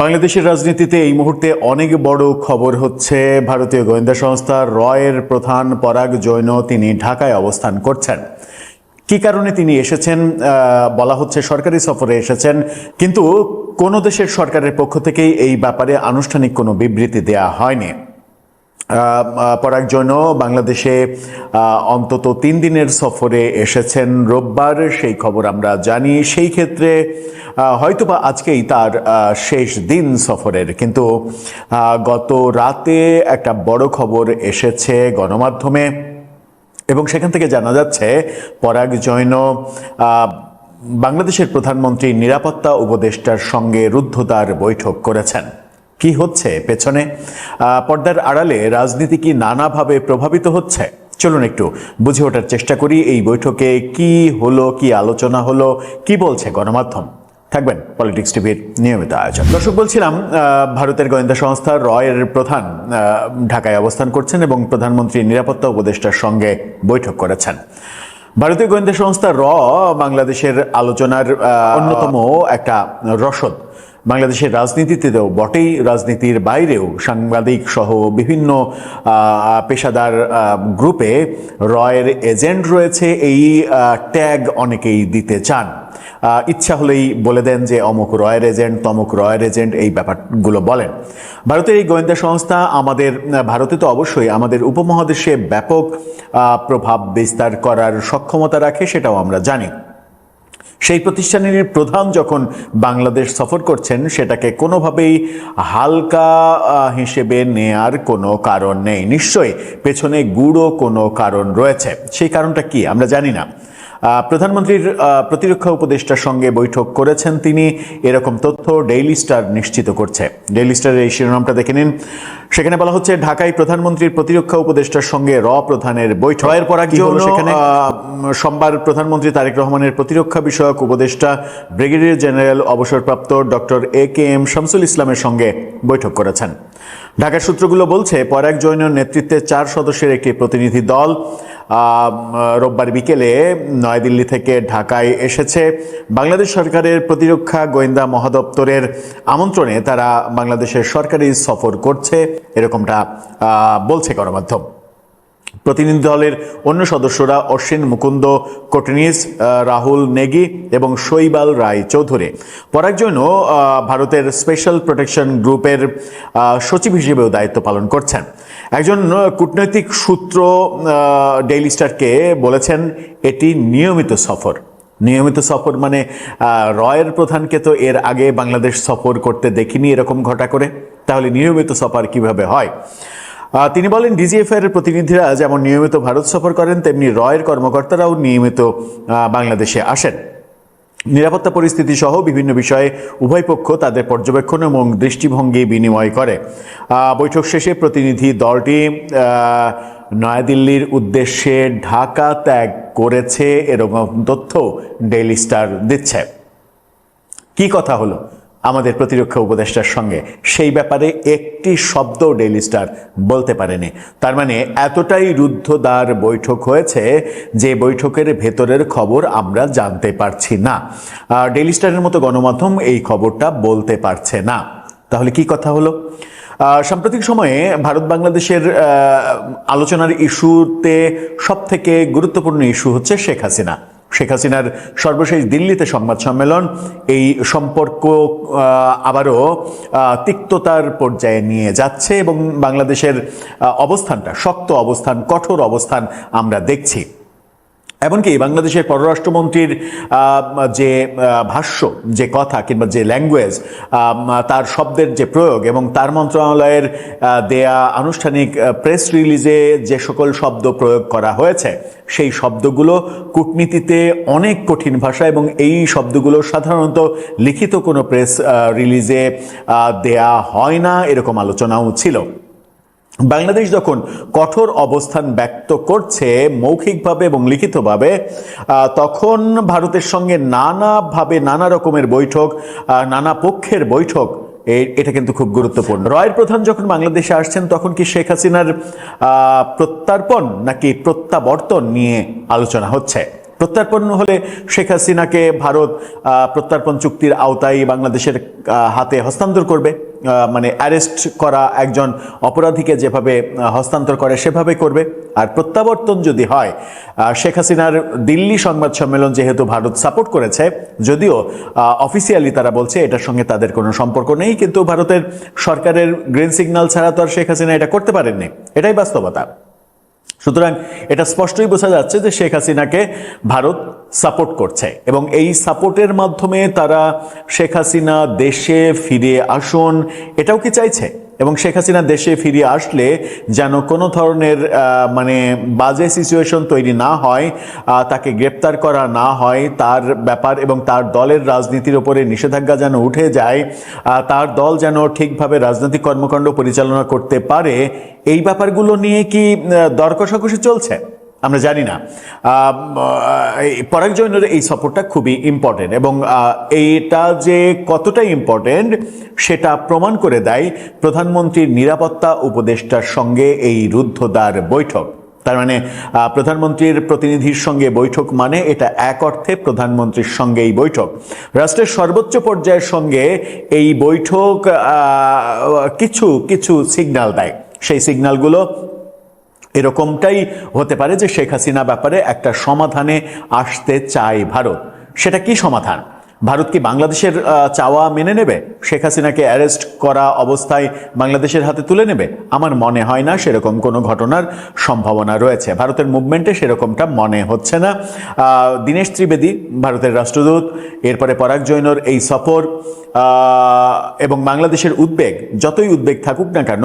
বাংলাদেশের রাজনীতিতে এই মুহূর্তে অনেক বড় খবর হচ্ছে ভারতীয় গোয়েন্দা সংস্থা রয়ের প্রধান পরাগ জৈন তিনি ঢাকায় অবস্থান করছেন। কি কারণে তিনি এসেছেন বলা হচ্ছে সরকারি সফরে এসেছেন, কিন্তু কোন দেশের সরকারের পক্ষ থেকেই এই ব্যাপারে আনুষ্ঠানিক কোনো বিবৃতি দেয়া হয়নি। পরাগ জৈন বাংলাদেশে অন্তত 3 দিনের সফরে এসেছেন রোববার, সেই খবর আমরা জানি। সেই ক্ষেত্রে হয়তোবা আজকেই তার শেষ দিন সফরের, কিন্তু গত রাতে একটা বড় খবর এসেছে গণমাধ্যমে এবং সেখান থেকে জানা যাচ্ছে পরাগ জৈন বাংলাদেশের প্রধানমন্ত্রী নিরাপত্তা উপদেষ্টার সঙ্গে রুদ্ধদ্বার বৈঠক করেছেন। কি হচ্ছে পেছনে? পর্দার আড়ালে রাজনীতি কি নানাভাবে প্রভাবিত হচ্ছে? চলুন একটু বুঝে ওঠার চেষ্টা করি এই বৈঠকে কি হলো, কি আলোচনা হলো, কি বলছে গণমাধ্যম। থাকবেন পলিটিক্স টিভির নিয়মিত আয়োজন। দর্শক, বলছিলাম ভারতের গোয়েন্দা সংস্থা রয়ের প্রধান ঢাকায় অবস্থান করছেন এবং প্রধানমন্ত্রী নিরাপত্তা উপদেষ্টার সঙ্গে বৈঠক করেছেন। ভারতীয় গোয়েন্দা সংস্থা বাংলাদেশের আলোচনার অন্যতম একটা রসদ। বাংলাদেশের রাজনীতিতেও বটেই, রাজনীতির বাইরেও সাংবাদিক সহ বিভিন্ন পেশাদার গ্রুপে রয়ের এজেন্ট রয়েছে। এই ট্যাগ অনেকেই দিতে চান, ইচ্ছা হলেই বলে দেন যে অমুক রয়ের এজেন্ট, তমুক রয়ের এজেন্ট, এই ব্যাপারগুলো বলেন। ভারতের এই গোয়েন্দা সংস্থা ভারতে তো অবশ্যই আমাদের উপমহাদেশে ব্যাপক প্রভাব বিস্তার করার সক্ষমতা রাখে, সেটাও আমরা জানি। সেই প্রতিষ্ঠানের প্রধান যখন বাংলাদেশ সফর করছেন, সেটাকে কোনোভাবেই হালকা হিসেবে নেয়ার কোনো কারণ নেই। নিশ্চয়ই পেছনে গূঢ় কোনো কারণ রয়েছে। সেই কারণটা কি আমরা জানি না। প্রধানমন্ত্রীর প্রতিরক্ষা উপদেষ্টার সঙ্গে বৈঠক করেছেন তিনি, এরকম তথ্য ডেইলি স্টার নিশ্চিত করছে। ডেইলি স্টারের এই শিরোনামটা দেখে নিন। সেখানে বলা হচ্ছে ঢাকায় প্রধানমন্ত্রীর প্রতিরক্ষা উপদেষ্টার সঙ্গে প্রধানের বৈঠক। এরপর সেখানে সোমবার প্রধানমন্ত্রী তারেক রহমানের প্রতিরক্ষা বিষয়ক উপদেষ্টা ব্রিগেডিয়ার জেনারেল অবসরপ্রাপ্ত ডক্টর AKM শামসুল ইসলামের সঙ্গে বৈঠক করেছেন। ঢাকার সূত্রগুলো বলছে পরাগ জৈনের নেতৃত্বে 4 সদস্যের একটি প্রতিনিধি দল রোববার বিকেলে নয়াদিল্লি থেকে ঢাকায় এসেছে। বাংলাদেশ সরকারের প্রতিরক্ষা গোয়েন্দা মহাদপ্তরের আমন্ত্রণে তারা বাংলাদেশের সরকারি সফর করছে, এরকমটা বলছে গণমাধ্যম। প্রতিনিধি দলের অন্য সদস্যরা অশ্বিন মুকুন্দ কোটনিস, রাহুল নেগি এবং শৈবাল রায় চৌধুরী। পরাগ জৈন ভারতের স্পেশাল প্রোটেকশন গ্রুপের সচিব হিসেবেও দায়িত্ব পালন করছেন। একজন কূটনৈতিক সূত্র ডেইলি স্টারকে বলেছেন এটি নিয়মিত সফর। নিয়মিত সফর মানে রয়ের প্রধানকে তো এর আগে বাংলাদেশ সফর করতে দেখিনি এরকম ঘটা করে, তাহলে নিয়মিত সফর কিভাবে হয়? তিনি বলেন DGF এর প্রতিনিধিরা যেমন নিয়মিত ভারত সফর করেন, তেমনি রয়ের কর্মকর্তারাও নিয়মিত বাংলাদেশে আসেন। নিরাপত্তা পরিস্থিতি সহ বিভিন্ন বিষয়ে উভয় পক্ষ তাদের পর্যবেক্ষণ এবং দৃষ্টিভঙ্গি বিনিময় করে। বৈঠক শেষে প্রতিনিধি দলটি নয়াদিল্লির উদ্দেশ্যে ঢাকা ত্যাগ করেছে, এরকম তথ্য ডেইলি স্টার দিচ্ছে। কি কথা হলো আমাদের প্রতিরক্ষা উপদেষ্টার সঙ্গে, সেই ব্যাপারে একটি শব্দ ডেইলি স্টার বলতে পারেনি। তার মানে এতটাই রুদ্ধদ্বার বৈঠক হয়েছে যে বৈঠকের ভেতরের খবর আমরা জানতে পারছি না। ডেইলি স্টারের মতো গণমাধ্যম এই খবরটা বলতে পারছে না। তাহলে কি কথা হলো? সাম্প্রতিক সময়ে ভারত বাংলাদেশের আলোচনার ইস্যুতে সবথেকে গুরুত্বপূর্ণ ইস্যু হচ্ছে শেখ হাসিনা। শেখ হাসিনার সর্বশেষ দিল্লিতে সংবাদ সম্মেলন এই সম্পর্ক আবারও তিক্ততার পর্যায়ে নিয়ে যাচ্ছে এবং বাংলাদেশের অবস্থানটা শক্ত অবস্থান, কঠোর অবস্থান আমরা দেখছি। এমনকি বাংলাদেশের পররাষ্ট্রমন্ত্রীর যে ভাষ্য, যে কথা কিংবা যে ল্যাঙ্গুয়েজ, তার শব্দের যে প্রয়োগ এবং তার মন্ত্রণালয়ের দেয়া আনুষ্ঠানিক প্রেস রিলিজে যে সকল শব্দ প্রয়োগ করা হয়েছে, সেই শব্দগুলো কূটনীতিতে অনেক কঠিন ভাষা এবং এই শব্দগুলো সাধারণত লিখিত কোনো প্রেস রিলিজে দেয়া হয় না, এরকম আলোচনাও ছিল। বাংলাদেশ যখন কঠোর অবস্থান ব্যক্ত করছে মৌখিকভাবে এবং লিখিতভাবে, তখন ভারতের সঙ্গে নানাভাবে নানা রকমের বৈঠক, নানা পক্ষের বৈঠক, এটা কিন্তু খুব গুরুত্বপূর্ণ। রয়ের প্রধান যখন বাংলাদেশে আসছেন তখন কি শেখ হাসিনার প্রত্যার্পণ নাকি প্রত্যাবর্তন নিয়ে আলোচনা হচ্ছে? প্রত্যর্পণ হলে শেখ হাসিনাকে ভারত প্রত্যর্পণ চুক্তির আওতায় বাংলাদেশের হাতে হস্তান্তর করবে, মানে অ্যারেস্ট করা একজন অপরাধীকে যেভাবে হস্তান্তর করে সেভাবে করবে। আর প্রত্যাবর্তন যদি হয়, শেখ হাসিনার দিল্লি সংবাদ সম্মেলন যেহেতু ভারত সাপোর্ট করেছে, যদিও অফিসিয়ালি তারা বলছে এটার সঙ্গে তাদের কোনো সম্পর্ক নেই, কিন্তু ভারতের সরকারের গ্রিন সিগন্যাল ছাড়া তো আর শেখ হাসিনা এটা করতে পারেননি, এটাই বাস্তবতা। সুতরাং এটা স্পষ্টই বোঝা যাচ্ছে যে শেখ হাসিনাকে ভারত সাপোর্ট করছে এবং এই সাপোর্টের মাধ্যমে তারা শেখ হাসিনা দেশে ফিরে আসুন এটাও কি চাইছে। এবং শেখ হাসিনা দেশে ফিরে আসলে যেন কোনো ধরনের মানে বাজে সিচুয়েশন তৈরি না হয়, তাকে গ্রেপ্তার করা না হয়, তার ব্যাপার এবং তার দলের রাজনীতির উপরে নিষেধাজ্ঞা যেন উঠে যায়, তার দল যেন ঠিকভাবে রাজনৈতিক কর্মকাণ্ড পরিচালনা করতে পারে, এই ব্যাপারগুলো নিয়ে কি দর কষাকষি চলছে আমরা জানি না। পরাগ জৈনের এই সাপোর্টটা খুবই ইম্পর্টেন্ট এবং এইটা যে কতটা ইম্পর্টেন্ট সেটা প্রমাণ করে দেয় প্রধানমন্ত্রীর নিরাপত্তা উপদেষ্টার সঙ্গে এই রুদ্ধদ্বার বৈঠক। তার মানে প্রধানমন্ত্রীর প্রতিনিধির সঙ্গে বৈঠক মানে এটা এক অর্থে প্রধানমন্ত্রীর সঙ্গে এই বৈঠক। রাষ্ট্রের সর্বোচ্চ পর্যায়ের সঙ্গে এই বৈঠক কিছু কিছু সিগন্যাল দেয়। সেই সিগন্যালগুলো এরকমটাই হতে পারে যে শেখ হাসিনা ব্যাপারে একটা সমাধানে আসতে চায় ভারত। সেটা কি সমাধান? ভারত কি বাংলাদেশের চাওয়া মেনে নেবে? শেখ হাসিনাকে অ্যারেস্ট করা অবস্থায় বাংলাদেশের হাতে তুলে নেবে? আমার মনে হয় না সেরকম কোনো ঘটনার সম্ভাবনা রয়েছে। ভারতের মুভমেন্টে সেরকমটা মনে হচ্ছে না। দীনেশ ত্রিবেদী ভারতের রাষ্ট্রদূত, এরপরে পরাগ জৈনর এই সফর এবং বাংলাদেশের উদ্বেগ, যতই উদ্বেগ থাকুক না কেন,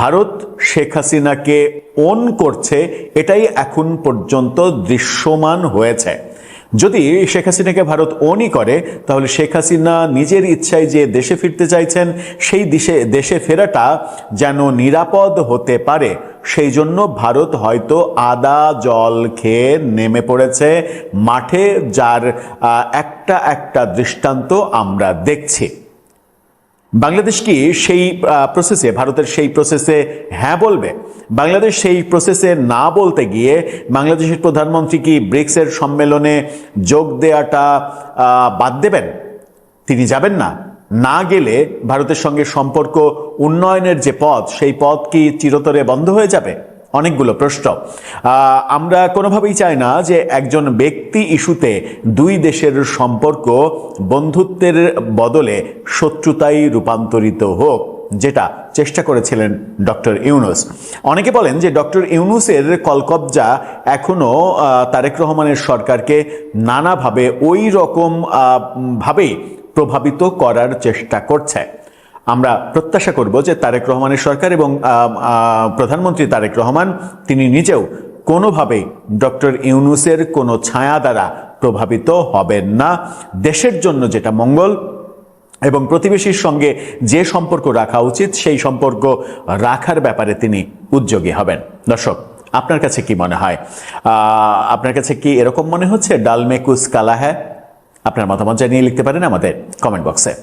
ভারত শেখ হাসিনাকে ওন করছে এটাই এখন পর্যন্ত দৃশ্যমান হয়েছে। যদি শেখ হাসিনাকে ভারত ওনই করে তাহলে শেখ হাসিনা নিজের ইচ্ছায় যে দেশে ফিরতে চাইছেন সেই দেশে ফেরাটা যেন নিরাপদ হতে পারে, সেই জন্য ভারত হয়তো আদা জল খেয়ে নেমে পড়েছে মাঠে, যার একটা একটা দৃষ্টান্ত আমরা দেখছি। বাংলাদেশ কি সেই প্রসেসে, ভারতের সেই প্রসেসে হ্যাঁ বলবে? বাংলাদেশ সেই প্রসেসে না বলতে গিয়ে বাংলাদেশের প্রধানমন্ত্রী কি ব্রিক্সের সম্মেলনে যোগ দেওয়াটা বাদ দেবেন? তিনি যাবেন না? না গেলে ভারতের সঙ্গে সম্পর্ক উন্নয়নের যে পথ, সেই পথ কি চিরতরে বন্ধ হয়ে যাবে? অনেকগুলো প্রশ্ন। আমরা কোনোভাবেই চাই না যে একজন ব্যক্তি ইস্যুতে দুই দেশের সম্পর্ক বন্ধুত্বের বদলে শত্রুতায় রূপান্তরিত হোক, যেটা চেষ্টা করেছিলেন ডক্টর ইউনূস। অনেকে বলেন যে ডক্টর ইউনূসের কলকবজা এখনো তারেক রহমানের সরকারকে নানাভাবে ওই রকম ভাবেই প্রভাবিত করার চেষ্টা করছে। আমরা প্রত্যাশা করব যে তারেক রহমানের সরকার এবং প্রধানমন্ত্রী তারেক রহমান তিনি নিজেও কোনোভাবেই ডক্টর ইউনূসের কোনো ছায়া দ্বারা প্রভাবিত হবেন না। দেশের জন্য যেটা মঙ্গল এবং প্রতিবেশীর সঙ্গে যে সম্পর্ক রাখা উচিত সেই সম্পর্ক রাখার ব্যাপারে তিনি উদ্যোগী হবেন। দর্শক, আপনার কাছে কি মনে হয়? আপনার কাছে কি এরকম মনে হচ্ছে ডাল মে কুছ কালা হ্যায়? আপনার মতামত জানিয়ে লিখতে পারেন আমাদের কমেন্ট বক্সে।